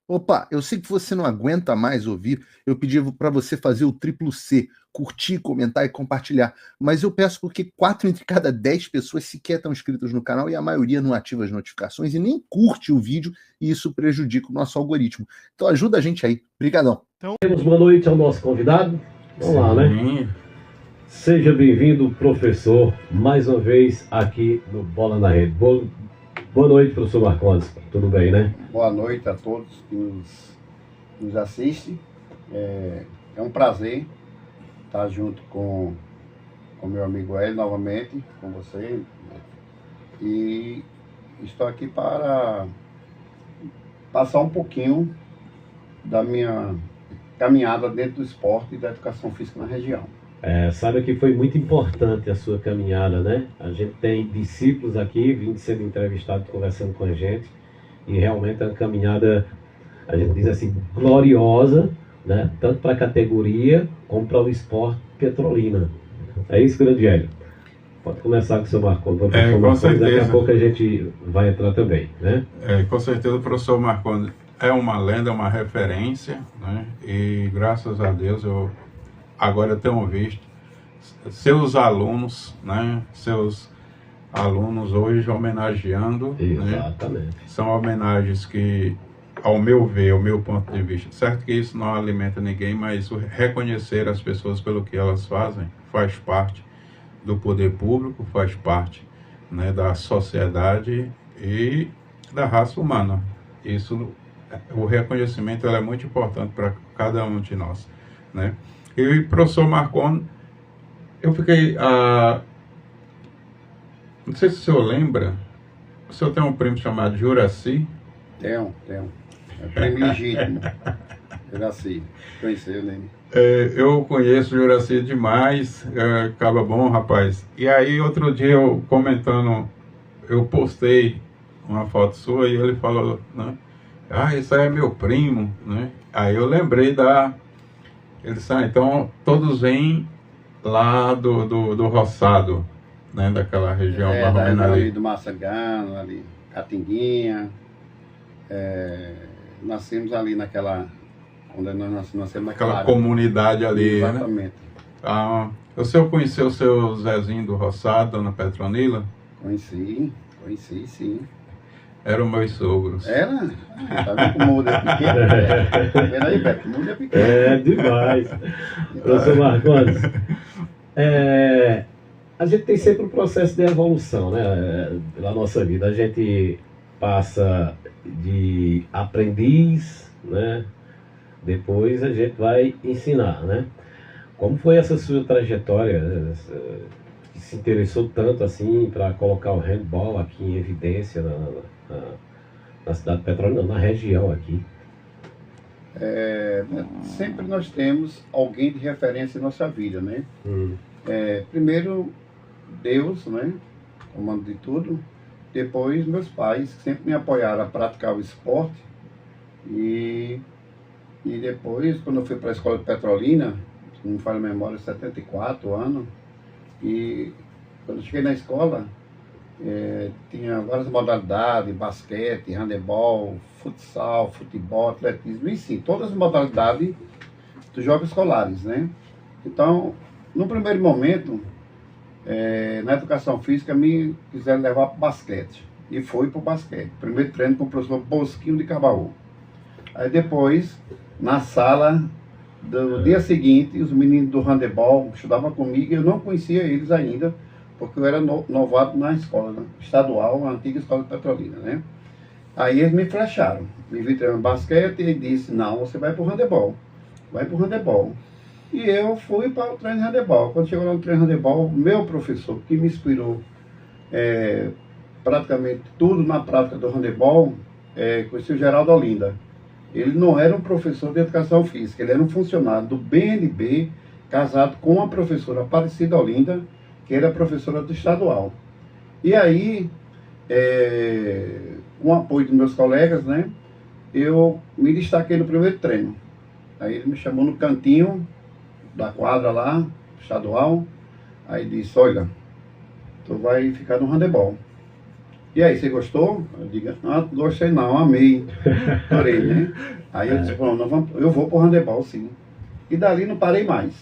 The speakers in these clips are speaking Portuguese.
Opa, eu sei que você não aguenta mais ouvir. Eu pedi para você fazer o triplo C, curtir, comentar e compartilhar. Mas eu peço porque 4 entre cada 10 pessoas sequer estão inscritas no canal e a maioria não ativa as notificações e nem curte o vídeo, e isso prejudica o nosso algoritmo. Então ajuda a gente aí. Obrigadão. Temos boa noite ao nosso convidado. Vamos lá, né? Seja bem-vindo, professor, mais uma vez aqui no Bola na Rede. Boa noite, professor Marcondes. Tudo bem, né? Boa noite a todos que nos assistem. É um prazer estar junto com meu amigo Hélio novamente, com você. E estou aqui para passar um pouquinho da minha caminhada dentro do esporte e da educação física na região. Sabe que foi muito importante a sua caminhada, né? A gente tem discípulos aqui, vindo sendo entrevistados, conversando com a gente, e realmente é uma caminhada, a gente diz assim, gloriosa, né? Tanto para a categoria como para o esporte Petrolina. É isso, grande Hélio? Pode começar com o seu Marcondes. Com certeza. Daqui a pouco a gente vai entrar também, né? Com certeza o professor Marcondes é uma lenda, uma referência, né? E graças a Deus agora eu tenho visto seus alunos, né? Seus alunos hoje homenageando. Exatamente. Né? São homenagens que, ao meu ver, ao meu ponto de vista, certo que isso não alimenta ninguém, mas reconhecer as pessoas pelo que elas fazem faz parte do poder público, faz parte, né, da sociedade e da raça humana. Isso, o reconhecimento é muito importante para cada um de nós, né? E o professor Marcondes, eu fiquei, não sei se o senhor lembra, o senhor tem um primo chamado Juraci? Tenho. É primo legítimo. Juraci, conheceu, né? Eu conheço o Juraci demais, acaba bom, rapaz. E aí, outro dia, eu comentando, eu postei uma foto sua e ele falou, né? Isso aí é meu primo, né? Aí eu lembrei ele disse, então todos vêm lá do Roçado, né? Daquela região mais ou menos ali do Massagano, ali, Catinguinha. Nascemos ali onde nós nascemos naquela área. Comunidade ali, exatamente. Né? O senhor conheceu o seu Zezinho do Roçado, dona Petronila? Conheci, sim. Eram meus sogros. Era? Tá vendo como o mundo é pequeno? Tá vendo aí, Beto? O mundo é pequeno. É demais. Professor Marcondes, a gente tem sempre um processo de evolução, né? Na nossa vida. A gente passa de aprendiz, né? Depois a gente vai ensinar, né? Como foi essa sua trajetória, que se interessou tanto assim para colocar o handball aqui em evidência na cidade de Petrolina, na região aqui? Sempre nós temos alguém de referência em nossa vida, né? Primeiro Deus, né? Comando de tudo. Depois meus pais, que sempre me apoiaram a praticar o esporte. E depois, quando eu fui para a escola de Petrolina, se não me falha a memória, 74 anos, e quando eu cheguei na escola, tinha várias modalidades, basquete, handebol, futsal, futebol, atletismo, enfim, todas as modalidades dos jogos escolares, né? Então, no primeiro momento, na educação física, me quiseram levar para o basquete, e fui para o basquete. Primeiro treino com o professor Bosquinho de Cabaú. Aí depois, na sala do dia seguinte, os meninos do handebol estudavam comigo, e eu não conhecia eles ainda, porque eu era novato na escola, né? Estadual, a antiga escola de Petrolina, né? Aí eles me flecharam, me vi treinando basquete e disse, não, você vai para o handebol, E eu fui para o treino de handebol. Quando chegou lá no treino de handebol, meu professor, que me inspirou praticamente tudo na prática do handebol, conheci o Geraldo Olinda. Ele não era um professor de educação física, ele era um funcionário do BNB, casado com uma professora Aparecida Olinda, que era professora do estadual. E aí, com o apoio dos meus colegas, né, eu me destaquei no primeiro treino. Aí ele me chamou no cantinho da quadra lá, estadual, aí disse, olha, tu vai ficar no handebol. E aí, você gostou? Eu digo, gostei não, amei. Adorei, né? Aí eu disse, bom, eu vou pro handebol, sim. E dali não parei mais.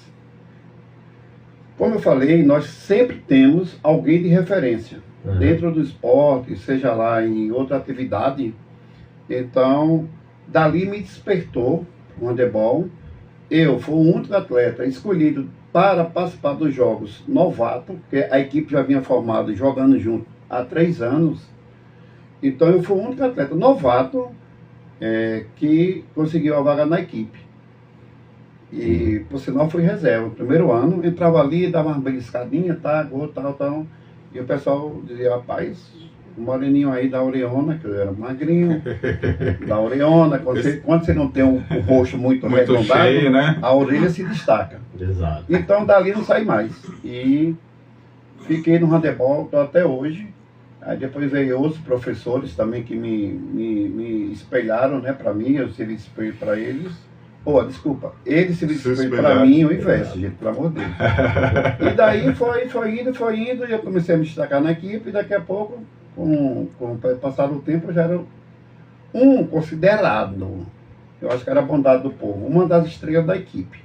Como eu falei, nós sempre temos alguém de referência. Dentro do esporte, seja lá em outra atividade. Então, dali me despertou o handebol. Eu fui o único atleta escolhido para participar dos jogos novato, porque a equipe já vinha formada e jogando junto há 3 anos. Então eu fui o único atleta novato que conseguiu a vaga na equipe. E por sinal fui reserva. No primeiro ano, entrava ali, dava uma beliscadinha, gol, tal. E o pessoal dizia, rapaz, o moreninho aí da Oriona, que eu era magrinho, da Oriona, quando você não tem o rosto muito arredondado, cheio, né? A orelha se destaca. Exato. Então dali não saí mais. E fiquei no handebol até hoje. Aí depois veio outros professores também que me espelharam, né, para mim, eu servi espelho para eles. Eles se espelho para mim, o inverso, gente, pelo amor de Deus. E daí foi indo, e eu comecei a me destacar na equipe, e daqui a pouco, com o passar do tempo, eu já era considerado, eu acho que era a bondade do povo, uma das estrelas da equipe.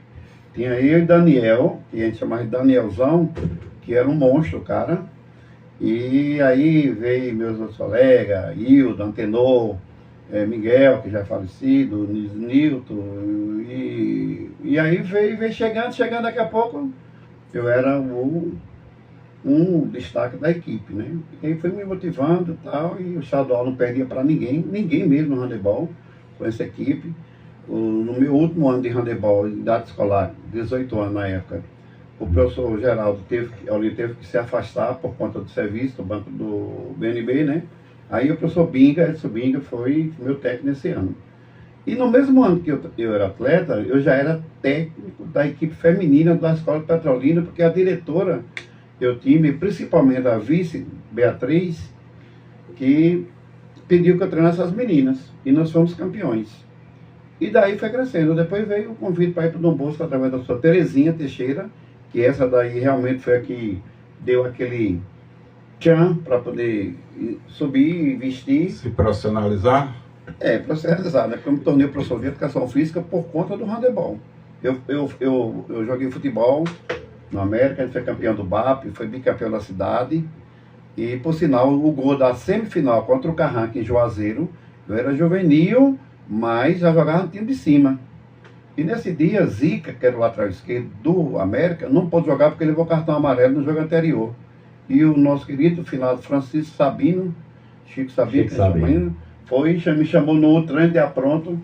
Tinha eu e Daniel, que a gente chamava de Danielzão, que era um monstro, cara. E aí veio meus outros colegas, Hildo, Antenor, Miguel, que já é falecido, Nilton, e aí veio chegando daqui a pouco, eu era um destaque da equipe, né? E aí foi me motivando e tal, e o estadual não perdia para ninguém mesmo no handebol, com essa equipe. No meu último ano de handebol, idade escolar, 18 anos na época, o professor Geraldo teve que se afastar por conta do serviço do banco do BNB, né? Aí o professor Edson Binga foi meu técnico nesse ano. E no mesmo ano que eu era atleta, eu já era técnico da equipe feminina da Escola Petrolina, porque a diretora, eu tive, principalmente a vice, Beatriz, que pediu que eu treinasse as meninas. E nós fomos campeões. E daí foi crescendo. Depois veio o convite para ir para o Dom Bosco através da sua Terezinha Teixeira, que essa daí realmente foi a que deu aquele tchan para poder subir e vestir. Se profissionalizar? Profissionalizar, né? Porque eu me tornei professor de educação física por conta do handebol. Eu joguei futebol no América, a gente foi campeão do BAP, foi bicampeão da cidade. E, por sinal, o gol da semifinal contra o Carranca em Juazeiro, eu era juvenil, mas já jogava no time de cima. E nesse dia, Zica, que era o lateral esquerdo do América, não pôde jogar porque levou cartão amarelo no jogo anterior. E o nosso querido finado Francisco Sabino, Chico Sabino, me chamou no treino de apronto,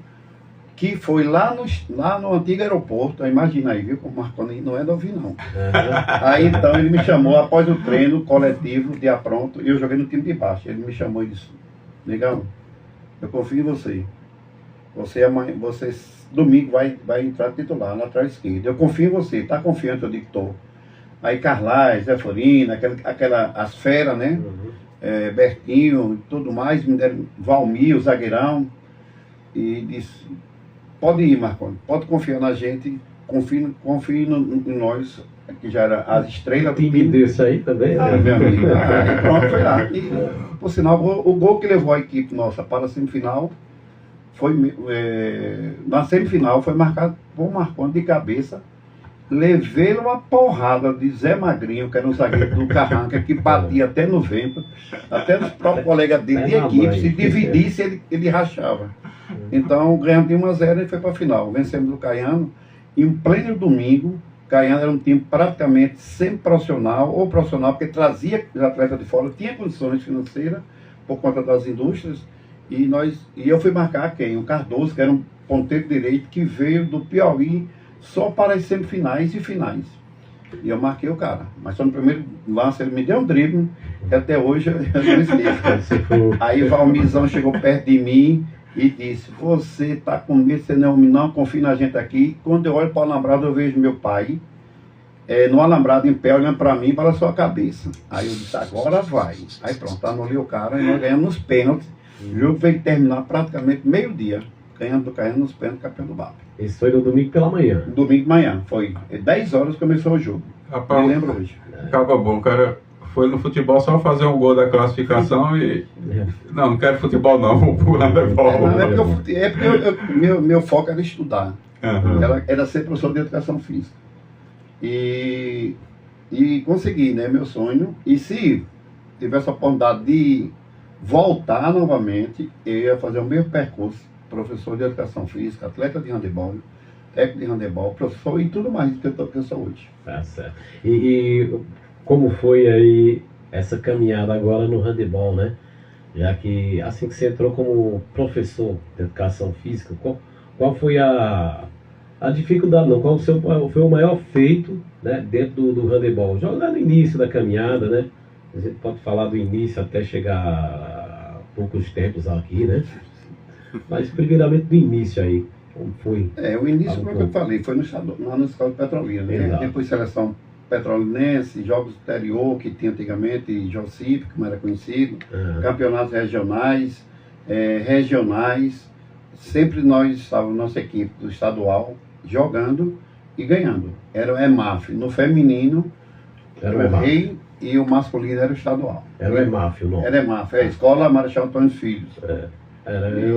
que foi lá no antigo aeroporto. Imagina aí, viu, como Marconi não é novo não. Aí então ele me chamou após o treino coletivo de apronto, e eu joguei no time de baixo. Ele me chamou e disse, negão, eu confio em você. Você domingo vai entrar titular, lateral esquerdo. Eu confio em você, tá confiante? Eu digo, tô. Aí Carlais, Zé Florina, as feras, né? Bertinho e tudo mais, me deram Valmir, o zagueirão, e disse, pode ir, Marconi, pode confiar na gente, confie em nós, que já era as estrelas do time. Desse aí também? Meu amigo. Aí pronto, foi lá. E, por sinal, o gol que levou a equipe nossa para a semifinal, na semifinal foi marcado por Marconi de cabeça. Levei uma porrada de Zé Magrinho, que era um zagueiro do Carranca, que batia até no vento, até nos próprios colegas dele de equipe, se dividisse, ele rachava. Então, ganhamos de 1-0 e foi para a final. Vencemos o Caiano, e em pleno domingo, Caiano era um time praticamente semi-profissional, ou profissional, porque trazia os atletas de fora, tinha condições financeiras, por conta das indústrias, e eu fui marcar quem? O Cardoso, que era um ponteiro direito, que veio do Piauí, só para as semifinais e finais. E eu marquei o cara. Mas só no primeiro lance ele me deu um drible, que até hoje eu não esqueço. Aí o Valmizão chegou perto de mim e disse, você está com medo, você não confia na gente aqui. Quando eu olho para o alambrado, eu vejo meu pai no alambrado em pé, olhando para mim, para a sua cabeça. Aí eu disse, agora vai. Aí pronto, anulei o cara e nós ganhamos nos pênaltis. O jogo veio terminar praticamente meio-dia, ganhando nos pênaltis, campeão do BAP. Isso foi no domingo pela manhã? Domingo de manhã, foi 10 horas que começou o jogo. Rapaz, me lembro hoje. Acaba bom, cara foi no futebol só fazer um gol da classificação e... Não quero futebol não, vou pro handebol. Meu foco era estudar. Uhum. Era ser professor de educação física. E consegui, né, meu sonho. E se tivesse a oportunidade de voltar novamente, eu ia fazer o mesmo percurso. Professor de educação física, atleta de handebol, técnico de handebol, professor e tudo mais que eu sou hoje. Tá certo. E como foi aí essa caminhada agora no handebol, né? Já que assim que você entrou como professor de educação física, qual foi a dificuldade, não? Qual foi o maior feito, né, dentro do handebol? Já lá no início da caminhada, né? A gente pode falar do início até chegar a poucos tempos aqui, né? Mas primeiramente do início aí, como foi? O início, como eu falei, foi lá na Escola de Petrolina, né? Depois seleção petrolinense, jogos do exterior, que tinha antigamente, Jocip, como era conhecido, campeonatos regionais, sempre nós estávamos, nossa equipe do estadual, jogando e ganhando. Era o EMAF, no feminino, era o rei, e o masculino era o estadual. Era o EMAF o nome? Era EMAF, Escola Marechal Antônio Filhos.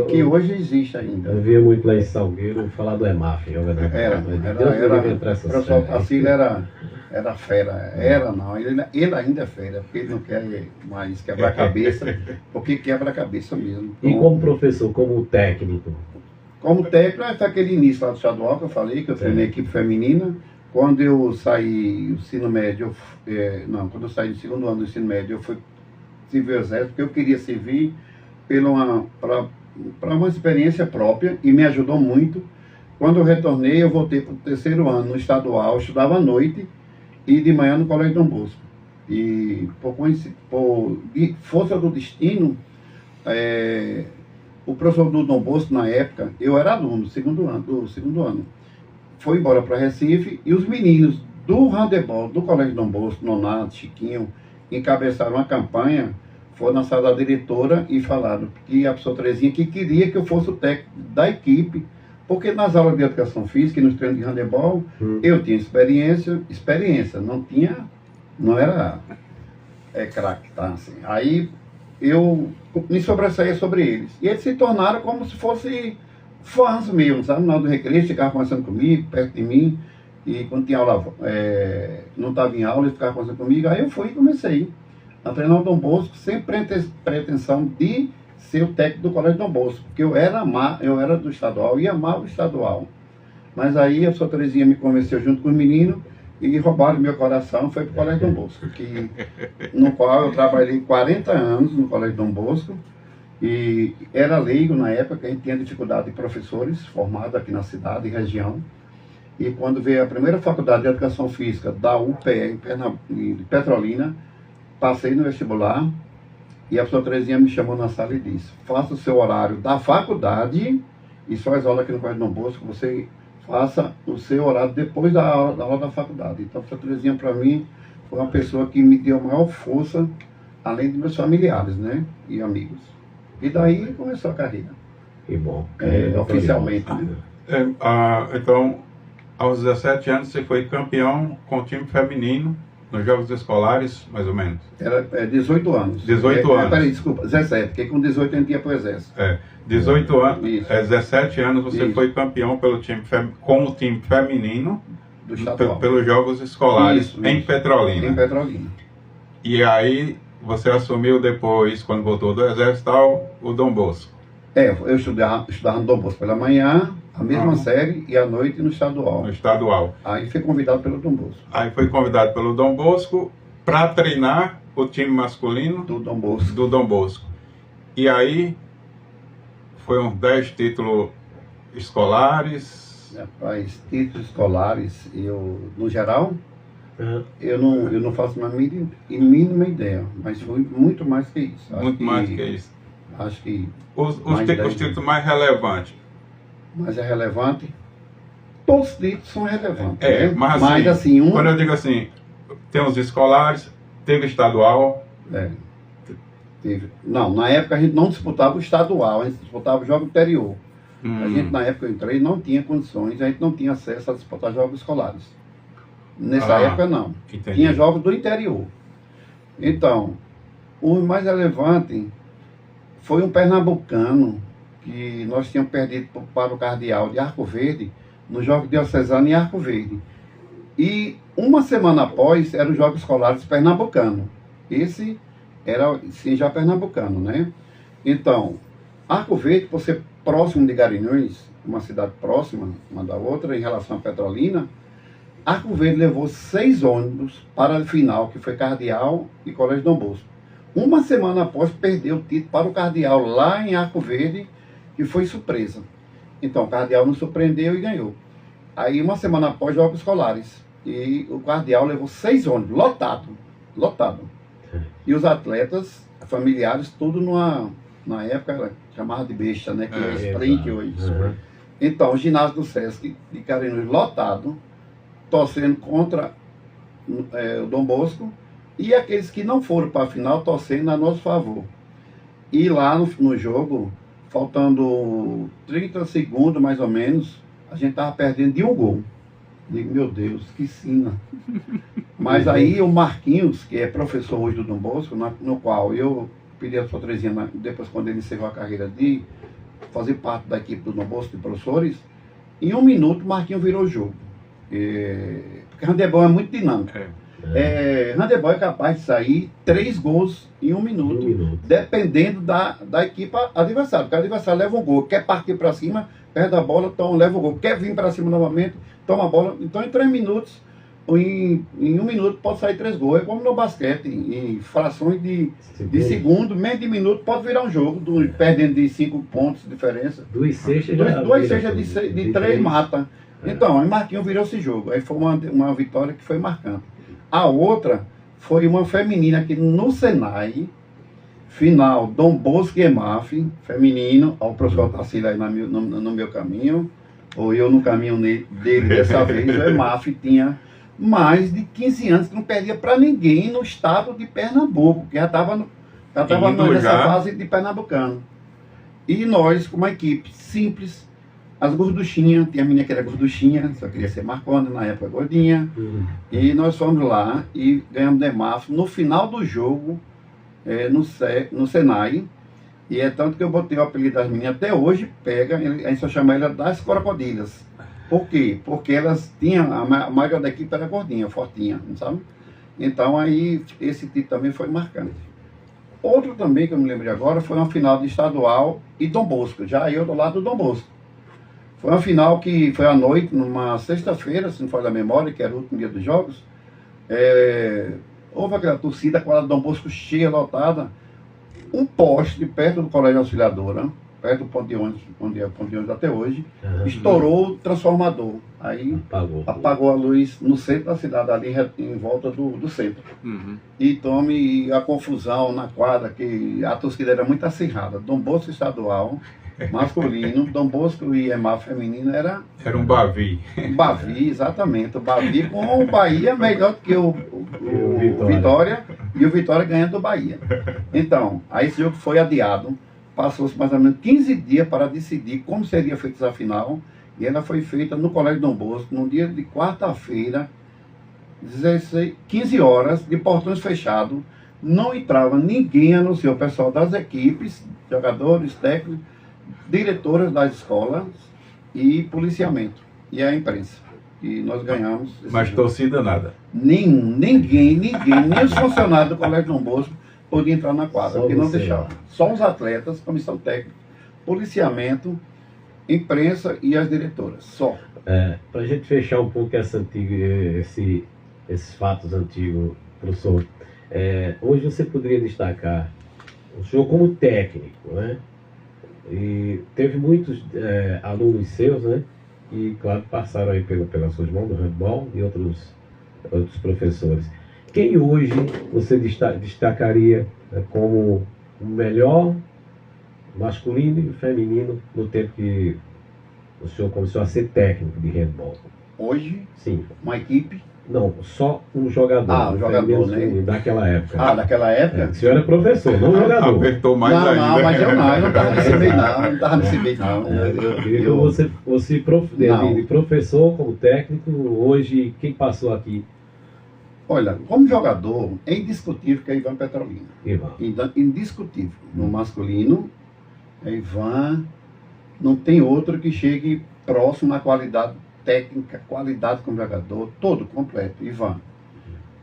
Que hoje existe ainda. Eu via muito lá em Salgueiro falar do EMAF, jogador. O professor Tassilo era fera. Ele ainda é fera, porque ele não quer mais quebrar a cabeça, porque quebra a cabeça mesmo. E como professor, como técnico? Como técnico, foi aquele início lá do estadual que eu falei, que eu fui na equipe feminina. Quando eu saí do ensino médio, quando eu saí do segundo ano do ensino médio, eu fui servir o exército, porque eu queria servir para uma experiência própria e me ajudou muito. Quando eu retornei, eu voltei para o terceiro ano no estadual, eu estudava à noite e de manhã no Colégio Dom Bosco. E por força do destino, o professor do Dom Bosco, na época, eu era aluno do segundo ano, foi embora para Recife e os meninos do handebol do Colégio Dom Bosco, Nonato, Chiquinho, encabeçaram uma campanha. Foram na sala da diretora e falaram que a professora Terezinha que queria que eu fosse o técnico da equipe, porque nas aulas de educação física e nos treinos de handebol, eu tinha experiência, não era craque, tá? Assim. Aí eu me sobressaía sobre eles. E eles se tornaram como se fossem fãs meus, sabe? Na hora do recreio, ficavam conversando comigo, perto de mim, e quando tinha aula, não estava em aula, eles ficavam conversando comigo, aí eu fui e comecei a treinar o Dom Bosco, sem pretensão de ser o técnico do Colégio Dom Bosco, porque eu era do estadual e amava o estadual. Mas aí a professora Terezinha me convenceu junto com os meninos e roubaram meu coração, foi para o Colégio Dom Bosco, no qual eu trabalhei 40 anos no Colégio Dom Bosco, e era leigo na época, a gente tinha dificuldade de professores formados aqui na cidade e região. E quando veio a primeira faculdade de Educação Física da UPE, em Petrolina, passei no vestibular e a professora Terezinha me chamou na sala e disse: faça o seu horário da faculdade e só as aulas aqui no Colégio Dom Bosco, você faça o seu horário depois da aula da faculdade. Então a professora Terezinha, para mim, foi uma pessoa que me deu maior força, além de meus familiares, né, e amigos. E daí começou a carreira. Que bom. Oficialmente, né? Então, aos 17 anos, você foi campeão com o time feminino nos Jogos Escolares, mais ou menos? Era 18 anos. 18 anos. Peraí, desculpa, 17, porque com 18 a gente ia para o Exército. 18 anos, 17 anos você foi campeão com o time feminino do estadual, pelos Jogos Escolares em Petrolina. Em Petrolina. E aí você assumiu depois, quando voltou do Exército, o Dom Bosco. Eu estudava no Dom Bosco pela manhã, a mesma série, e à noite no estadual. No estadual. Aí fui convidado pelo Dom Bosco. Aí foi convidado pelo Dom Bosco para treinar o time masculino do Dom Bosco. E aí foi uns 10 títulos escolares. Rapaz, títulos escolares, no geral, eu não faço a mínima ideia, mas foi muito mais que isso. Mais que isso. Acho que os títulos mais relevantes. Mas é relevante? Todos os títulos são relevantes. Mas assim, quando eu digo assim, tem os escolares, teve estadual. Teve. Não, na época a gente não disputava o estadual, a gente disputava o jogo interior. A gente, na época que eu entrei, não tinha condições, a gente não tinha acesso a disputar jogos escolares. Nessa época, não. Entendi. Tinha jogos do interior. Então, o mais relevante foi um pernambucano que nós tínhamos perdido para o Cardeal de Arco Verde, no Jogo Diocesano em Arco Verde. E uma semana após, eram os Jogos Escolares Pernambucano. Esse era, sim, já pernambucano, né? Então, Arco Verde, por ser próximo de Garanhuns, uma cidade próxima uma da outra, em relação a Petrolina, Arco Verde levou 6 ônibus para a final, que foi Cardeal e Colégio Dom Bosco. Uma semana após, perdeu o título para o Cardeal, lá em Arco Verde, que foi surpresa. Então, o Cardeal nos surpreendeu e ganhou. Aí, uma semana após, Jogos Escolares. E o Cardeal levou 6 ônibus, lotado. E os atletas, familiares, tudo na época, chamava de besta, né? Que é sprint hoje. Uhum. Então, o ginásio do Sesc de Garanhuns lotado, torcendo contra o Dom Bosco, e aqueles que não foram para a final torcendo a nosso favor. E lá no jogo, faltando 30 segundos mais ou menos, a gente estava perdendo de 1 gol. Digo, meu Deus, que sina. Mas aí o Marquinhos, que é professor hoje do Dom Bosco, no qual eu pedi a sua Terezinha, depois quando ele encerrou a carreira, de fazer parte da equipe do Dom Bosco de professores, em 1 minuto o Marquinhos virou o jogo. Porque handebol é muito dinâmico. Handebol é capaz de sair 3 gols em 1 minuto, dependendo da equipe adversária. Porque o adversário leva um gol, quer partir para cima, perde a bola, então leva o gol, quer vir para cima novamente, toma a bola. Então em 3 minutos, em 1 minuto pode sair 3 gols. É como no basquete, em frações de segundo, meio de minuto pode virar um jogo, perdendo de 5 pontos de diferença. 2 cestas de 3 mata. Então, aí Marquinhos virou esse jogo. Aí foi uma vitória que foi marcante. A outra foi uma feminina aqui no Senai, final, Dom Bosco e EMAF, feminino, ao professor Tarsila aí no meu caminho, ou eu no caminho dele dessa vez. O EMAF tinha mais de 15 anos que não perdia para ninguém no estado de Pernambuco, que já estava nessa fase de pernambucano. E nós, com uma equipe simples, as gorduchinhas, tinha a menina que era gorduchinha, só queria ser Marconda, na época gordinha. E nós fomos lá e ganhamos DEMAF no final do jogo, no Senai. E é tanto que eu botei o apelido das meninas, até hoje pega, a gente só chama ela das crocodilas. Por quê? Porque elas tinham, a maioria da equipe era gordinha, fortinha, sabe? Então aí esse título também foi marcante. Outro também que eu me lembrei agora foi uma final de estadual e Dom Bosco, já eu do lado do Dom Bosco. Foi uma final que foi à noite, numa sexta-feira, se não for da memória, que era o último dia dos jogos. Houve aquela torcida com a Dom Bosco cheia, lotada. Um poste perto do Colégio Auxiliadora, perto do ponto de ônibus, onde é o ponto de ônibus até hoje, estourou o transformador. Aí apagou a luz no centro da cidade, ali em volta do centro. E tome a confusão na quadra, que a torcida era muito acirrada. Dom Bosco estadual, masculino, Dom Bosco e EMAF feminino era um Bavi. Bavi, exatamente. O Bavi com o Bahia melhor do que o Vitória, e o Vitória ganhando do Bahia. Então, aí esse jogo foi adiado, passou-se mais ou menos 15 dias para decidir como seria feita essa final, e ela foi feita no Colégio Dom Bosco, no dia de quarta-feira, 15 horas, de portões fechados, não entrava ninguém, a não ser o pessoal das equipes, jogadores, técnicos, diretoras das escolas e policiamento, e a imprensa. E nós ganhamos. Mas torcida nada. Ninguém, nem os funcionários do Colégio Dom Bosco podiam entrar na quadra, porque não deixavam. Só os atletas, comissão técnica, policiamento, imprensa e as diretoras, só. Para a gente fechar um pouco esses fatos antigos, professor, hoje você poderia destacar o senhor como técnico, né? E teve muitos alunos seus, né? E, claro, passaram aí pelas suas mãos, do handball e outros professores. Quem hoje você destacaria como o melhor masculino e feminino no tempo que o senhor começou a ser técnico de handball? Hoje? Sim. Uma equipe? Não, só um jogador. Um jogador, né? Daquela época. Daquela época? O senhor era professor, não jogador. Apertou mais ainda. Não, mas eu não estava nesse meio não. Eu queria que você de professor, como técnico, hoje, quem passou aqui Olha, como jogador, é indiscutível que é Ivan Petrolina. Ivan. Indiscutível. No masculino, é Ivan. Não tem outro que chegue próximo à qualidade técnica, qualidade como jogador, todo completo, Ivan.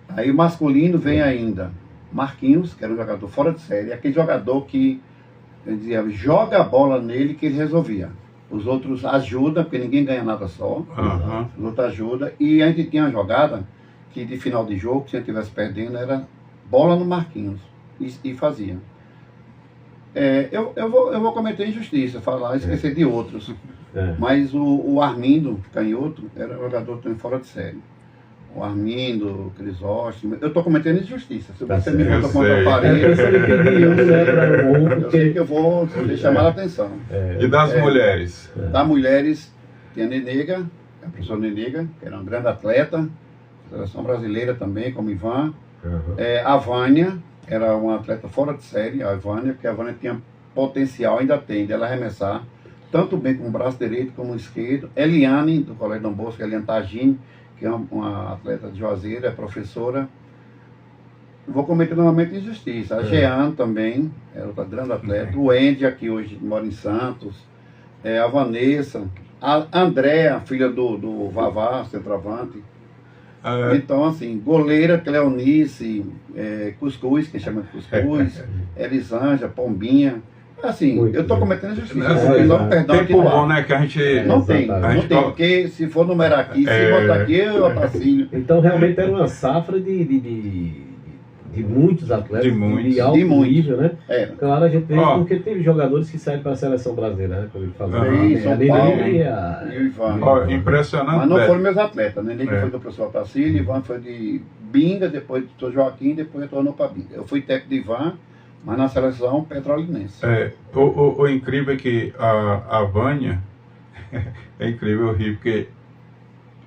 Aí o masculino vem ainda Marquinhos, que era um jogador fora de série, aquele jogador que, eu dizia, joga a bola nele que ele resolvia. Os outros ajudam, porque ninguém ganha nada só. Os outros ajudam. E a gente tinha uma jogada que de final de jogo, se a gente estivesse perdendo, era bola no Marquinhos. E fazia. Eu vou cometer injustiça, falar, esquecer de outros. Mas o Armindo Canhoto era um jogador também fora de série. O Armindo, o Crisóstomo. Eu estou cometendo injustiça. Se você me botar contra a parede, eu sei que eu vou chamar a atenção. E das mulheres? Das mulheres, tem a Nenega, a professora Nenega, que era uma grande atleta, seleção brasileira também, como Ivan. A Vânia, era uma atleta fora de série, a Vânia, porque a Vânia tinha potencial, ainda tem, dela arremessar, tanto bem com o braço direito como o esquerdo. Eliane, do Colégio Dom Bosco, Eliane Tagini, que é uma atleta de Juazeiro, é professora. Vou cometer novamente injustiça. A Jean também, é outra grande atleta. O Andy, aqui hoje mora em Santos. A Vanessa. A Andréa, filha do Vavá, centroavante. Então, assim, goleira, Cleonice, Cuscuz, que chama de Cuscuz, Elisângela, Pombinha. Assim, eu estou cometendo injustiça. Tempo bom, né? Que a gente. Não tem, porque se for numerar aqui, se botar aqui, eu Otacílio. Então, realmente era uma safra de muitos atletas, de alto nível, né? Claro, a gente vê porque teve jogadores que saíram para a seleção brasileira, né? Como ele falou. São Paulo e o Ivan. Impressionante. Mas não foram meus atletas, né? Nem que foi do professor Otacílio, Ivan foi de Binga, depois do Dr. Joaquim, depois retornou para Binga. Eu fui técnico de Ivan, mas na seleção petrolinense. O incrível é que a Vânia, é incrível rir, porque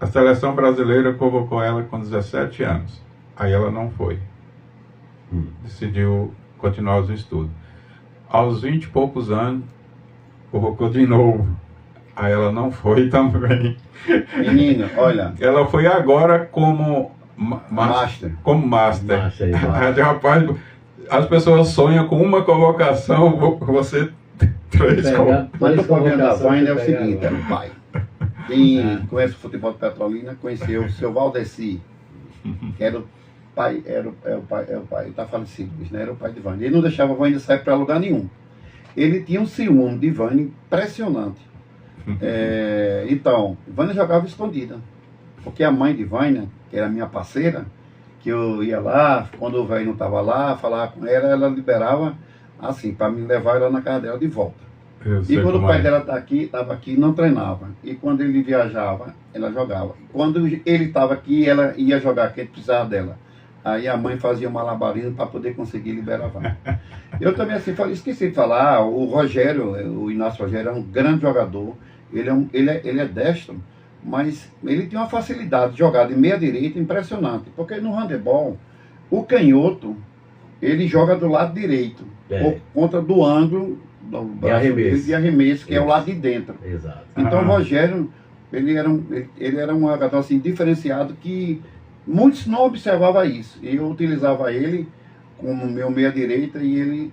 a seleção brasileira convocou ela com 17 anos. Aí ela não foi. Decidiu continuar os estudos. Aos 20 e poucos anos, convocou de novo. Aí ela não foi também. Menina, olha. Ela foi agora como Master. Como Master. Rapaz, as pessoas sonham com uma convocação, você 3 convocações. Mas o problema da Vânia é o seguinte, era o pai. Quem conhece o futebol de Petrolina conheceu o seu Valdeci, que era o pai, está falecido, né? Era o pai de Vânia. Ele não deixava a Vânia sair para lugar nenhum. Ele tinha um ciúme de Vânia impressionante. Então, Vânia jogava escondida, porque a mãe de Vânia, que era minha parceira, que eu ia lá, quando o velho não estava lá, falava com ela liberava assim, para me levar ela na casa dela de volta. E quando o pai dela estava aqui, não treinava. E quando ele viajava, ela jogava. Quando ele estava aqui, ela ia jogar, que ele precisava dela. Aí a mãe fazia um malabarismo para poder conseguir liberar a vaga. Eu também assim esqueci de falar, o Rogério, o Inácio Rogério é um grande jogador, ele é destro, mas ele tem uma facilidade de jogar de meia direita impressionante, porque no handebol, o canhoto, ele joga do lado direito, por conta do ângulo do braço de arremesso, que é o lado de dentro. Exato. Então o Rogério, ele era um jogador assim, diferenciado, que muitos não observavam isso. Eu utilizava ele como meu meia direita e ele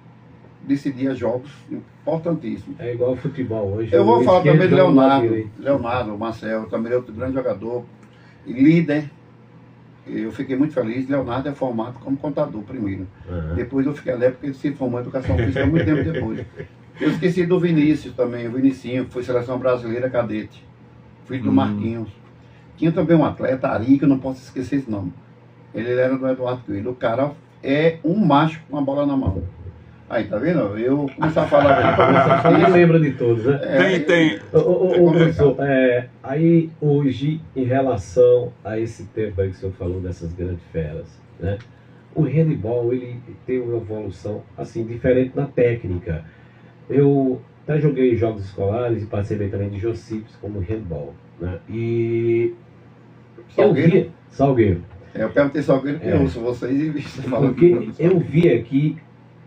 decidia jogos importantíssimos. É igual ao futebol hoje. Eu vou falar também do Leonardo, Marcel, também é outro grande jogador, e líder. Eu fiquei muito feliz. Leonardo é formado como contador primeiro. Depois eu fiquei alegre porque ele se formou em educação física muito tempo depois. Eu esqueci do Vinícius também, o Vinicinho, que foi seleção brasileira cadete, filho do Marquinhos. Tinha também um atleta, Ari, que eu não posso esquecer esse nome. Ele era do Eduardo Coelho. O cara é um macho com a bola na mão. Aí, tá vendo? Eu comecei a falar... Só me lembra de todos, né? Tem. Professor, aí hoje, em relação a esse tempo aí que o senhor falou dessas grandes feras, né? O handebol, ele tem uma evolução, assim, diferente na técnica. Eu até joguei jogos escolares e participei também de Josipes como handebol, né? E... Salgueiro. Eu perguntei Salgueiro porque eu ouço vocês e você fala... Porque eu vi aqui,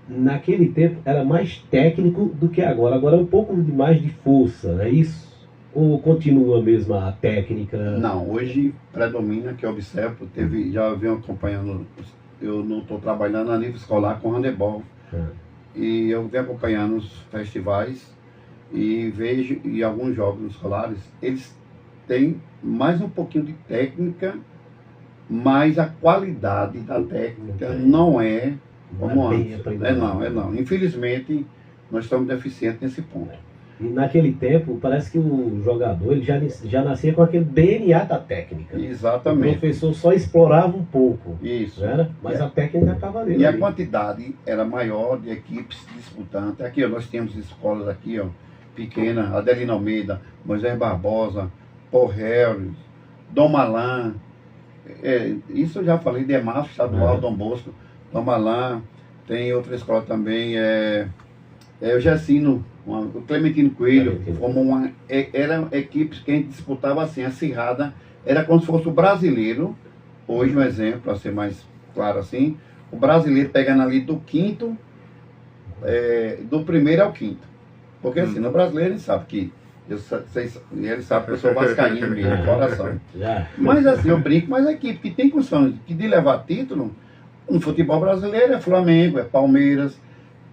naquele tempo, era mais técnico do que agora. Agora é um pouco mais de força, não é isso? Ou continua a mesma técnica? Não, hoje predomina, que eu observo, já venho acompanhando, eu não estou trabalhando a nível escolar com handebol, e eu venho acompanhando os festivais e vejo, e alguns jogos escolares, eles têm mais um pouquinho de técnica, mas a qualidade da técnica não é como antes. Não. Infelizmente, nós estamos deficientes nesse ponto. E naquele tempo, parece que o jogador ele já nascia com aquele DNA da técnica. Exatamente. O professor só explorava um pouco. Isso. Era? Mas a técnica estava ali. E a quantidade era maior de equipes disputantes. Aqui, ó, nós temos escolas aqui, ó, pequena, Adelina Almeida, Moisés Barbosa, Paul Harris, Dom Malan. Isso eu já falei, Demarco Estadual, Dom Bosco, Dom Malan. Tem outra escola também, o Gessino, o Clementino Coelho, eram equipes que a gente disputava assim, acirrada, era como se fosse o brasileiro, hoje um exemplo, para ser mais claro assim, o brasileiro pegando ali do quinto, do primeiro ao quinto. Porque assim, no brasileiro ele sabe que, ele sabe que eu sou vascaíno mesmo, de coração. Mas assim, eu brinco, mas a equipe que tem condição de levar título, no futebol brasileiro é Flamengo, é Palmeiras.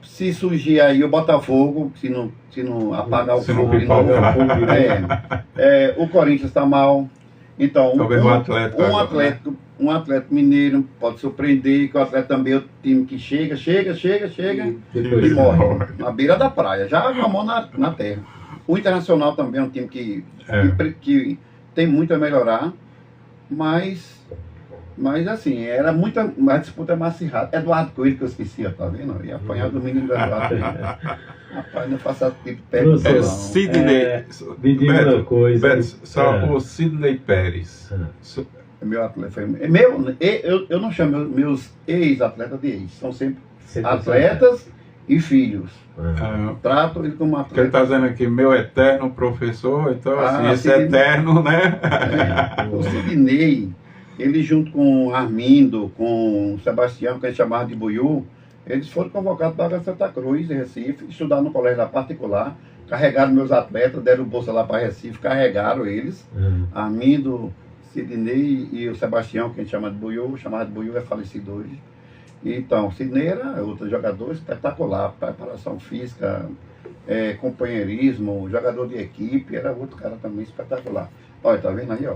Se surgir aí o Botafogo, se não apagar o fogo, o Corinthians está mal. Então, um atleta mineiro pode surpreender, que o atleta também é o time que chega e morre na beira da praia, já com a mão na terra. O Internacional também é um time que tem muito a melhorar, mas assim, era muita, a disputa é mais acirrada. Eduardo Coelho, que eu esqueci, tá vendo? Ia apanhar do menino do Eduardo Coelho. Rapaz, não faça tipo pergunta não. Sidney, o Sidney Pérez. Meu atleta eu não chamo meus ex-atletas de ex, são sempre atletas e filhos. Trato ele como atleta. Ele está dizendo aqui, meu eterno professor, então assim, esse eterno, né? O Sidney, ele junto com o Armindo, com o Sebastião, que a gente chamava de Buiú, eles foram convocados para Santa Cruz, em Recife, estudar no colégio da particular, carregaram meus atletas, deram bolsa lá para Recife, carregaram eles, Armindo, Sidney e o Sebastião, que a gente chama de Buiú, chamado de Buiú, é falecido hoje. Então, Sidney era outro jogador espetacular, preparação física, companheirismo, jogador de equipe, era outro cara também espetacular. Olha, tá vendo aí, ó?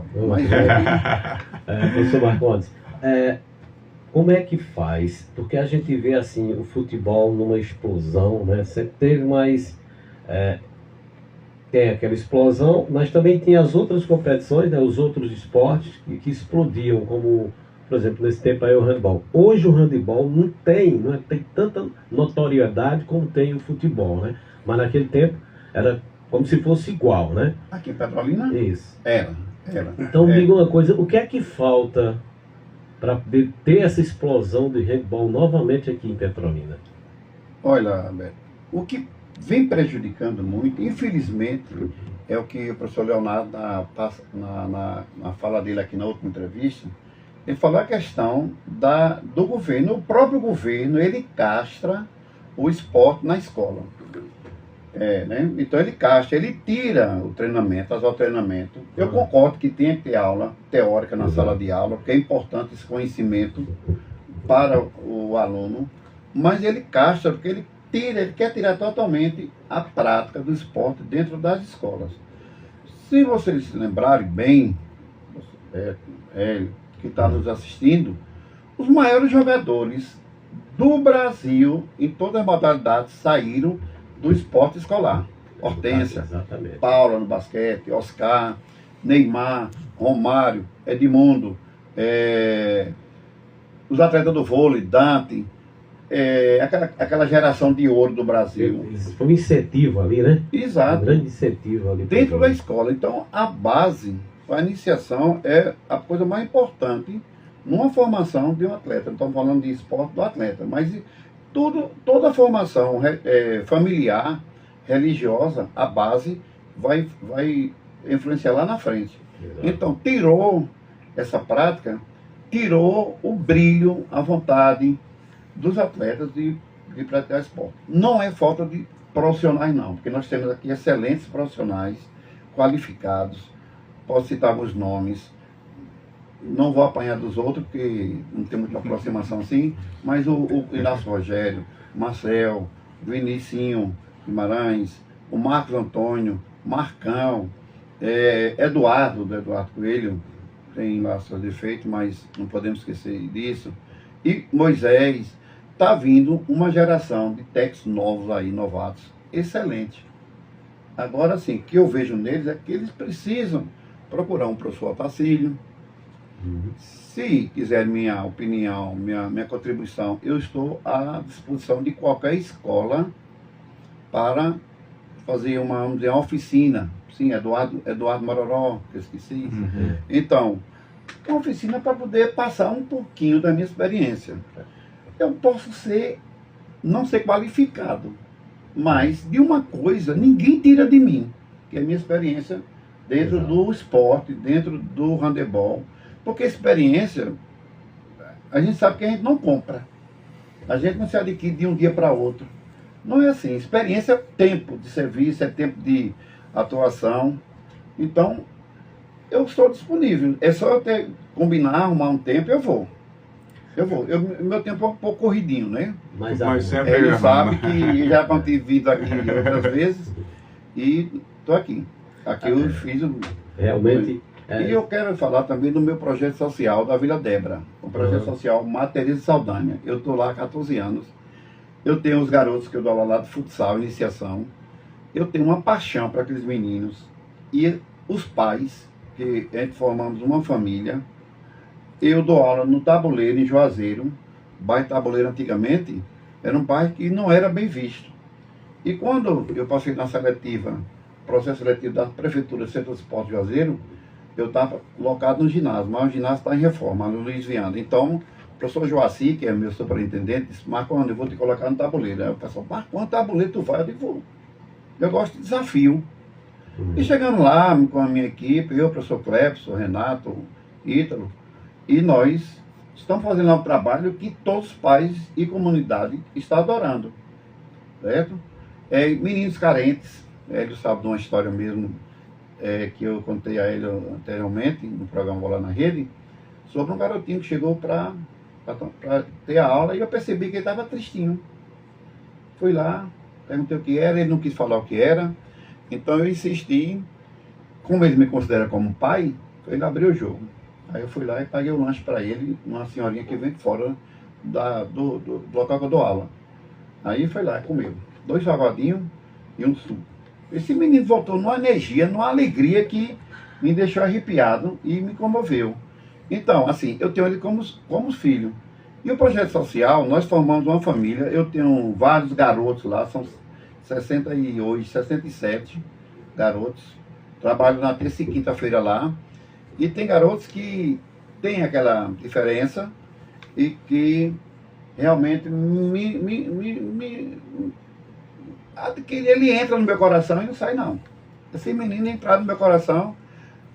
Professor Marcondes, como é que faz? Porque a gente vê assim o futebol numa explosão, né? Sempre teve mais... tem aquela explosão, mas também tem as outras competições, né? Os outros esportes que explodiam, como, por exemplo, nesse tempo aí o handebol. Hoje o handebol não tem tanta notoriedade como tem o futebol, né? Mas naquele tempo era como se fosse igual, né? Aqui em Petrolina? Isso. Era. Então me diga uma coisa, o que é que falta para ter essa explosão de handebol novamente aqui em Petrolina? Olha, Beto, o que vem prejudicando muito, infelizmente, é o que o professor Leonardo, na fala dele aqui na última entrevista, ele falou a questão do governo. O próprio governo, ele castra o esporte na escola. Né? Então ele castra, ele tira o treinamento, as treinamento. Eu concordo que tem que ter aula teórica na sala de aula, porque é importante esse conhecimento para o aluno, mas ele castra porque ele quer tirar totalmente a prática do esporte dentro das escolas. Se vocês se lembrarem bem, que está nos assistindo, os maiores jogadores do Brasil, em todas as modalidades, saíram do esporte escolar. Hortência, Paula no basquete, Oscar, Neymar, Romário, Edmundo, os atletas do vôlei, Dante, aquela geração de ouro do Brasil. Foi um incentivo ali, né? Exato. Um grande incentivo ali. Dentro da escola. Então, a base, a iniciação é a coisa mais importante numa formação de um atleta. Não estamos falando de esporte do atleta, mas toda a formação familiar, religiosa, a base vai influenciar lá na frente. Exato. Então, tirou essa prática, tirou o brilho, a vontade dos atletas de praticar esporte. Não é falta de profissionais, não, porque nós temos aqui excelentes profissionais, qualificados. Posso citar alguns nomes. Não vou apanhar dos outros, porque não tem muita aproximação assim, mas o Inácio Rogério, Marcel, Vinicinho Guimarães, o Marcos Antônio, Marcão, Eduardo Coelho, tem lá seus defeitos, mas não podemos esquecer disso, e Moisés. Está vindo uma geração de técnicos novos aí, novatos, excelente. Agora sim, o que eu vejo neles é que eles precisam procurar um professor Otacílio. Se quiser minha opinião, minha contribuição, eu estou à disposição de qualquer escola para fazer vamos dizer, uma oficina. Sim, Eduardo Mororó, que eu esqueci. Então, uma oficina para poder passar um pouquinho da minha experiência. Eu posso não ser qualificado, mas de uma coisa ninguém tira de mim, que é a minha experiência dentro do esporte, dentro do handebol. Porque experiência, a gente sabe que a gente não compra. A gente não se adquire de um dia para outro. Não é assim. Experiência é tempo de serviço, é tempo de atuação. Então, eu estou disponível. É só eu combinar, arrumar um tempo, eu vou. Meu tempo é um pouco corridinho, né? Mas sempre ele sabe que já tive vindo aqui outras vezes e estou aqui. Aqui eu fiz realmente. E eu quero falar também do meu projeto social da Vila Débora, o projeto social Matereza Saldanha. Eu estou lá há 14 anos. Eu tenho os garotos que eu dou aula lá de futsal, iniciação. Eu tenho uma paixão para aqueles meninos. E os pais, que a gente formamos uma família. Eu dou aula no Tabuleiro, em Juazeiro. Bairro Tabuleiro, antigamente, era um bairro que não era bem visto. E quando eu passei na seletiva, processo seletivo da Prefeitura do Centro de Esporte de Juazeiro, eu estava colocado no ginásio, mas o ginásio está em reforma, no Luiz Viana. Então, o professor Joaci, que é meu superintendente, disse: Marconi, eu vou te colocar no tabuleiro. Aí o pessoal: Marconi, tabuleiro tu vai? Eu digo: vou. Eu gosto de desafio. E chegando lá com a minha equipe, eu, o professor Clepson, Renato, Ítalo, e nós estamos fazendo um trabalho que todos os pais e comunidade estão adorando. Certo? Meninos carentes, ele sabe de uma história mesmo, que eu contei a ele anteriormente, no programa Bola na Rede, sobre um garotinho que chegou para ter a aula e eu percebi que ele estava tristinho. Fui lá, perguntei o que era, ele não quis falar o que era, então eu insisti, como ele me considera como pai, ele abriu o jogo. Aí eu fui lá e paguei o lanche para ele, uma senhorinha que vem de fora do local que eu dou aula. Aí foi lá e comeu 2 salgadinhos e um suco. Esse menino voltou numa energia, numa alegria que me deixou arrepiado e me comoveu. Então, assim, eu tenho ele como filho. E o projeto social, nós formamos uma família, eu tenho vários garotos lá, são 68, 67 garotos. Trabalho na terça e quinta-feira lá. E tem garotos que têm aquela diferença e que realmente ele entra no meu coração e não sai não. Esse menino entrou no meu coração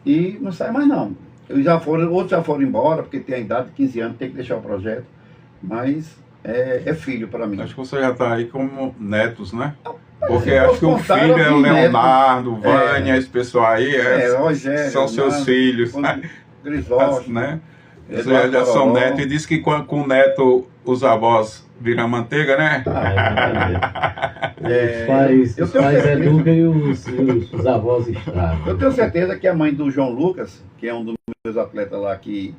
e não sai mais não. Outros já foram embora, porque tem a idade de 15 anos, tem que deixar o projeto, mas é filho para mim. Acho que você já está aí como netos, né? Porque se acho que o contar, filho é o Leonardo, neto. Vânia, esse pessoal aí, Rogério, são seus filhos, né? Grisóstomo, né? Já são netos, e diz que com o neto os avós viram manteiga, né? Os pais educam e os avós estragam. Eu tenho certeza que a mãe do João Lucas, que é um dos meus atletas lá que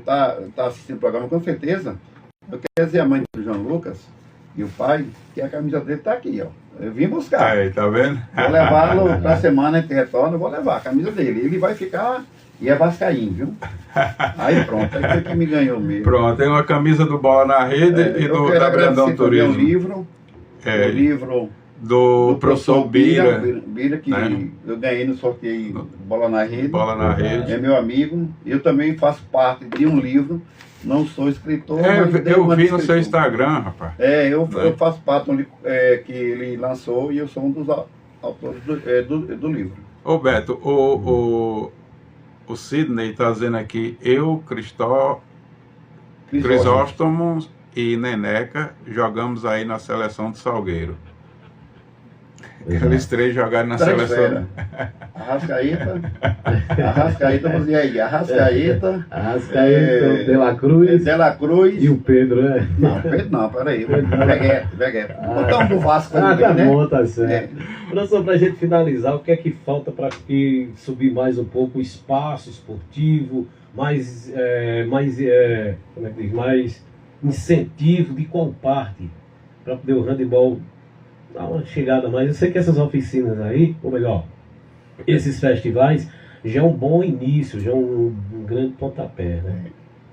tá assistindo o programa, com certeza, eu quero dizer a mãe do João Lucas e o pai, que a camisa dele tá aqui, ó. Eu vim buscar. Aí, tá vendo? Vou levá-lo pra semana que retorna, eu vou levar a camisa dele. Ele vai ficar e é vascaíno, viu? Aí pronto, aí foi que me ganhou mesmo. Pronto, tem uma camisa do Bola na Rede e da Grandão Turismo. O livro do professor Bira, que né? Eu ganhei no sorteio Bola na Rede. Bola na Rede. É meu amigo. Eu também faço parte de um livro. Não sou escritor, mas eu vi no seu Instagram, rapaz. Eu faço parte do livro que ele lançou e eu sou um dos autores do livro. Ô Beto, o Sidney está dizendo aqui: eu, Crisóstomo e Neneca jogamos aí na seleção de Salgueiro. Aqueles 3 jogaram na seleção. Arrascaeta, vamos aí, Arrascaeta, De La Cruz. De La Cruz. E o Pedro, né? Não, Pedro não, peraí. Veguete. Botar um do Vasco Tá também, né? bom, tá certo. Professor, pra gente finalizar, o que é que falta para que subir mais um pouco o espaço esportivo, mais incentivo de qual parte para poder o handebol dar uma chegada mais? Eu sei que essas oficinas aí, ou melhor, esses festivais já é um bom início, já é um grande pontapé, né?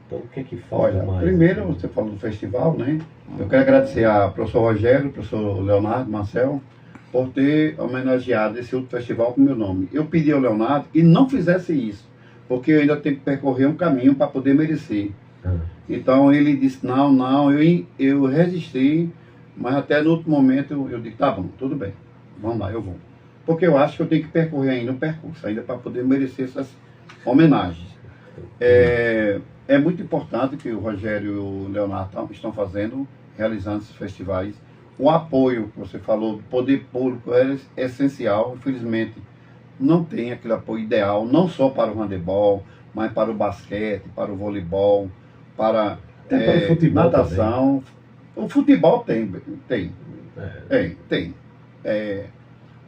Então o que é que falta mais? Primeiro, você falou do festival, né? Eu quero agradecer ao professor Rogério, professor Leonardo, Marcel, por ter homenageado esse outro festival com o meu nome. Eu pedi ao Leonardo que não fizesse isso, porque eu ainda tenho que percorrer um caminho para poder merecer. Então ele disse, não, eu resisti, mas até no outro momento eu disse, tá bom, tudo bem, vamos lá, eu vou. Porque eu acho que eu tenho que percorrer ainda um percurso, ainda para poder merecer essas homenagens. É muito importante que o Rogério e o Leonardo estão fazendo, realizando esses festivais. O apoio que você falou do poder público é essencial, infelizmente não tem aquele apoio ideal, não só para o handebol, mas para o basquete, para o voleibol, para o futebol natação. Também. O futebol tem.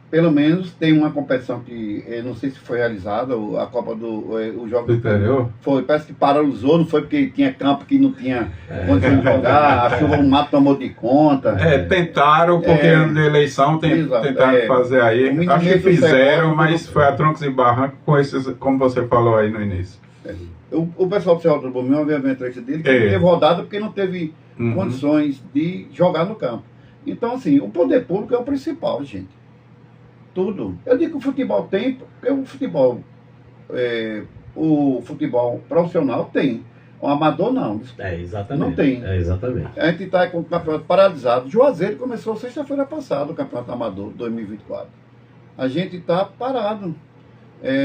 Pelo menos tem uma competição que, eu não sei se foi realizada, a Copa o Jogo do Interior? Foi, parece que paralisou, não foi porque tinha campo que não tinha condição de jogar, a chuva no mato tomou de conta. Tentaram, porque ano de eleição tentaram fazer aí, acho que fizeram, mas foi a troncos e barrancos com esses, como você falou aí no início. O pessoal do Serra do Bomil, eu vi a entrevista dele, que não teve rodada porque não teve condições de jogar no campo. Então, assim, o poder público é o principal, gente. Tudo. Eu digo que o futebol tem, porque o futebol profissional tem. O amador não. Exatamente. Não tem. Exatamente. A gente está com o campeonato paralisado. Juazeiro começou sexta-feira passada o campeonato amador 2024. A gente está parado.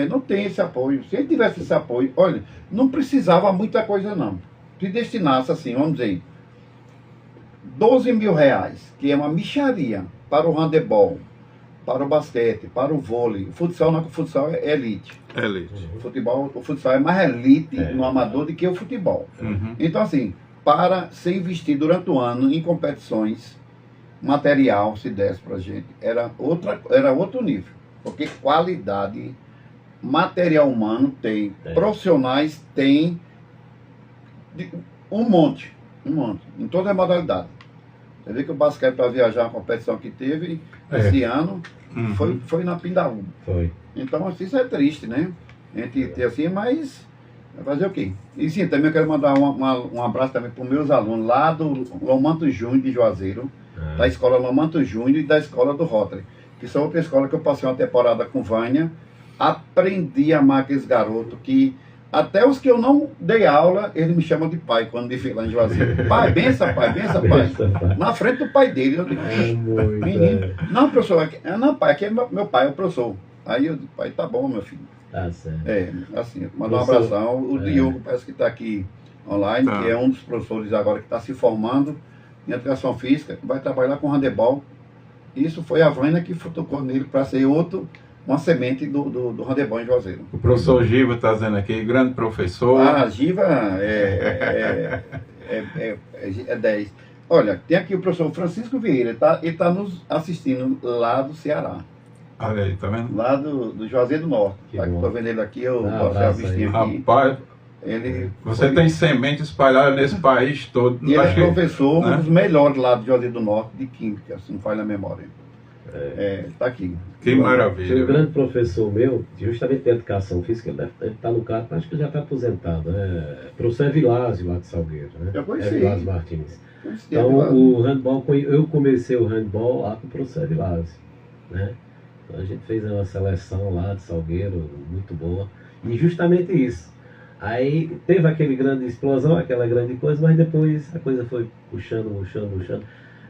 Não tem esse apoio. Se ele tivesse esse apoio, olha, não precisava muita coisa não. Se destinasse assim, vamos dizer, 12 mil reais, que é uma mixaria para o handebol, para o basquete, para o vôlei. O futsal não, o futsal é elite. O futsal é mais elite no amador do que o futebol. Então, assim, para ser investido durante o ano em competições, material, se desse para a gente, era outro nível. Porque qualidade, material humano tem, profissionais tem, um monte, em toda a modalidade. Você vê que o basquete, para viajar, a competição que teve esse ano, foi na Pindaúba. Foi. Então, assim, isso é triste, né? A gente ter assim, mas vai fazer o quê? E sim, também eu quero mandar um abraço também para os meus alunos lá do Lomanto Júnior de Juazeiro, da escola Lomanto Júnior e da escola do Rotary, que são outra escola que eu passei uma temporada com Vânia, aprendi a amar aqueles garotos que até os que eu não dei aula, eles me chamam de pai quando me vê lá em Juazeiro. Pai, benção, pai. Na frente do pai dele. Eu digo, menino. Não, professor, não, pai, aqui é meu pai, é o professor. Aí eu digo, pai, tá bom, meu filho. Tá certo. Assim, mandar um abração. O Diogo parece que está aqui online, que é um dos professores agora que está se formando em educação física, que vai trabalhar com handebol. Isso foi a Vânia que tocou nele para ser uma semente do handebol em Juazeiro. O professor Giva está dizendo aqui, grande professor. Giva é 10. Olha, tem aqui o professor Francisco Vieira, ele tá nos assistindo lá do Ceará. Olha aí, tá vendo? Lá do Juazeiro do Norte. Estou vendo ele aqui, eu posso assistir aqui. Rapaz, você tem semente espalhada nesse país todo. E ele é professor, um dos melhores lá do Juazeiro do Norte, de Química, se não falha a memória. Tá aqui. Que maravilha. Tem um grande professor meu, justamente de educação física, ele está no cargo, acho que ele já está aposentado, né? Professor Vilásio, lá de Salgueiro, né? Eu conheci. Vilásio Martins. Então, o handball, eu comecei o handball lá com o professor Vilásio, né? Então, a gente fez uma seleção lá de Salgueiro, muito boa, e justamente isso. Aí teve aquele grande explosão, aquela grande coisa, mas depois a coisa foi puxando.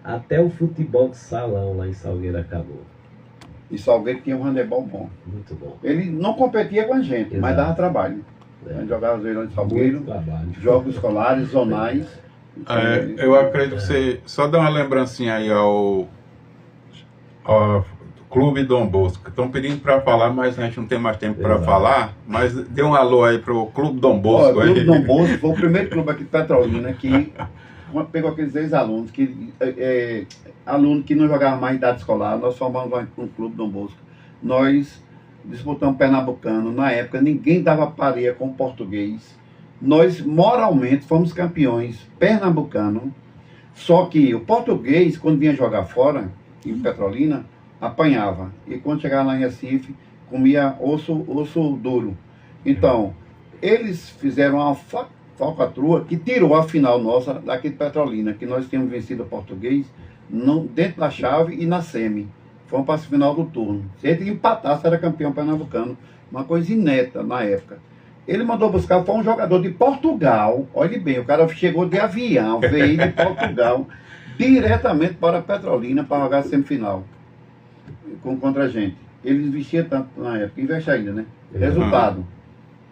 Até o futebol de salão lá em Salgueiro acabou. E Salgueiro tinha um handebol bom. Muito bom. Ele não competia com a gente, Exato. mas dava trabalho. A gente jogava os de Salgueiro, jogos escolares, zonais. Eu acredito que você só dá uma lembrancinha aí Clube Dom Bosco. Estão pedindo para falar, mas a gente não tem mais tempo para falar. Mas dê um alô aí pro Clube Dom Bosco. O Clube Dom Bosco foi o primeiro clube aqui de Petrolina que pegou aqueles ex-alunos, alunos que não jogavam mais idade escolar. Nós formamos um Clube Dom Bosco. Nós disputamos Pernambucano. Na época, ninguém dava pareia com o português. Nós, moralmente, fomos campeões pernambucano. Só que o português, quando vinha jogar fora, em Petrolina, apanhava. E quando chegava lá em Recife, comia osso duro. Então, eles fizeram uma falcatrua que tirou a final nossa daqui de Petrolina, que nós tínhamos vencido o português dentro da chave e na semi. Fomos para a final do turno. Se ele empatasse, era campeão pernambucano. Uma coisa inédita na época. Ele mandou buscar, foi um jogador de Portugal. Olhe bem, o cara chegou de avião, veio de Portugal, diretamente para Petrolina para jogar a semifinal contra a gente. Ele investia tanto na época, investe ainda, né? Resultado: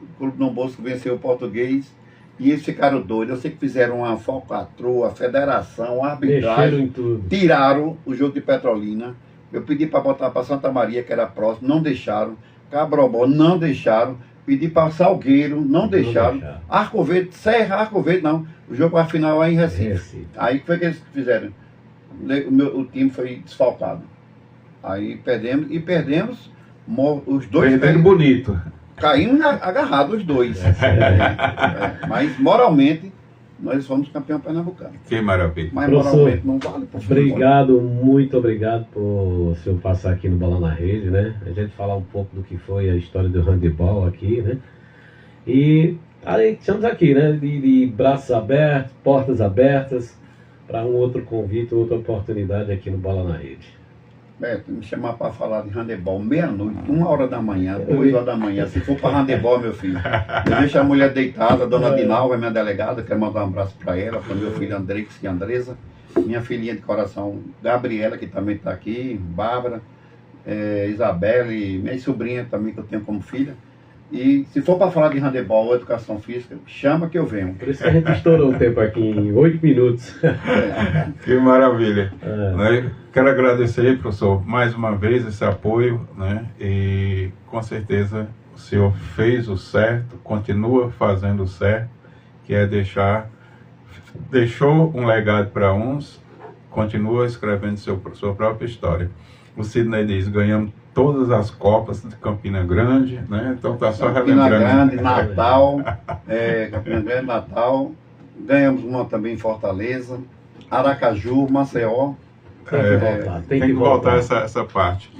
o Clube Dom Bosco venceu o português e eles ficaram doidos. Eu sei que fizeram uma falcatrua, a federação, a arbitragem, tiraram o jogo de Petrolina. Eu pedi para botar para Santa Maria, que era próximo, não deixaram. Cabrobó, não deixaram. Pedi para Salgueiro, não deixaram. Arco Verde, Serra, Arco Verde, não. O jogo a final é em Recife. Aí foi que eles fizeram. O time foi desfalcado. Aí perdemos os dois. Perdendo bonito. Caímos agarrados os dois. Mas moralmente, nós fomos campeão pernambucano. Que maravilha. Mas moralmente não vale. Obrigado, muito obrigado por o senhor passar aqui no Bola na Rede, né? A gente falar um pouco do que foi a história do handebol aqui, né? E aí estamos aqui, né? De braços abertos, portas abertas, para um outro convite, outra oportunidade aqui no Bola na Rede. Beto, me chamar para falar de handebol meia-noite, 1h da manhã, 2h da manhã. Se for para handebol, meu filho, eu deixo a mulher deitada, a dona Dinalva, minha delegada, quero mandar um abraço para ela, para meu filho Andrix e Andresa, minha filhinha de coração, Gabriela, que também está aqui, Bárbara, Isabelle, minha sobrinha também, que eu tenho como filha. E se for para falar de handebol ou educação física, chama que eu venho. Por isso que a gente estourou o tempo aqui em 8 minutos. Que maravilha. Né? Quero agradecer, professor, mais uma vez esse apoio, né? E com certeza o senhor fez o certo, continua fazendo o certo, que é deixou um legado para uns, continua escrevendo sua própria história. O Sidney diz: ganhamos todas as Copas de Campina Grande, né? Então tá só Campina relembrando. Grande, Natal, Campina Grande, Natal, ganhamos uma também em Fortaleza, Aracaju, Maceió. Tem que voltar essa parte.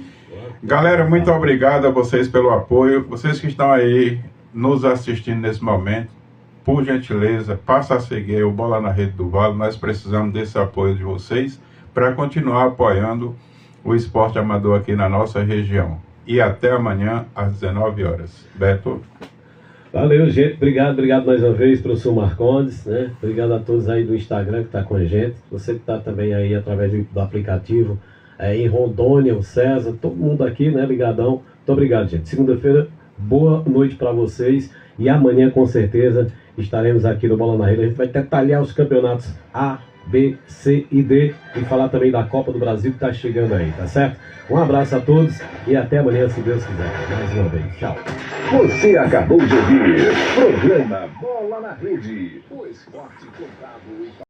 Galera, muito obrigado a vocês pelo apoio. Vocês que estão aí nos assistindo nesse momento, por gentileza, passa a seguir o Bola na Rede do Vale. Nós precisamos desse apoio de vocês para continuar apoiando o esporte amador aqui na nossa região. E até amanhã, às 19 horas. Beto? Valeu, gente. Obrigado mais uma vez, professor Marcondes, né? Obrigado a todos aí do Instagram que está com a gente. Você que está também aí através do aplicativo, em Rondônia, o César, todo mundo aqui, né? Ligadão. Muito obrigado, gente. Segunda-feira, boa noite para vocês. E amanhã, com certeza, estaremos aqui no Bola na Rede. A gente vai detalhar os campeonatos A, B, C e D e falar também da Copa do Brasil que está chegando aí, tá certo? Um abraço a todos e até amanhã, se Deus quiser. Mais uma vez. Tchau. Você acabou de ouvir programa Bola na Rede. O esporte contado.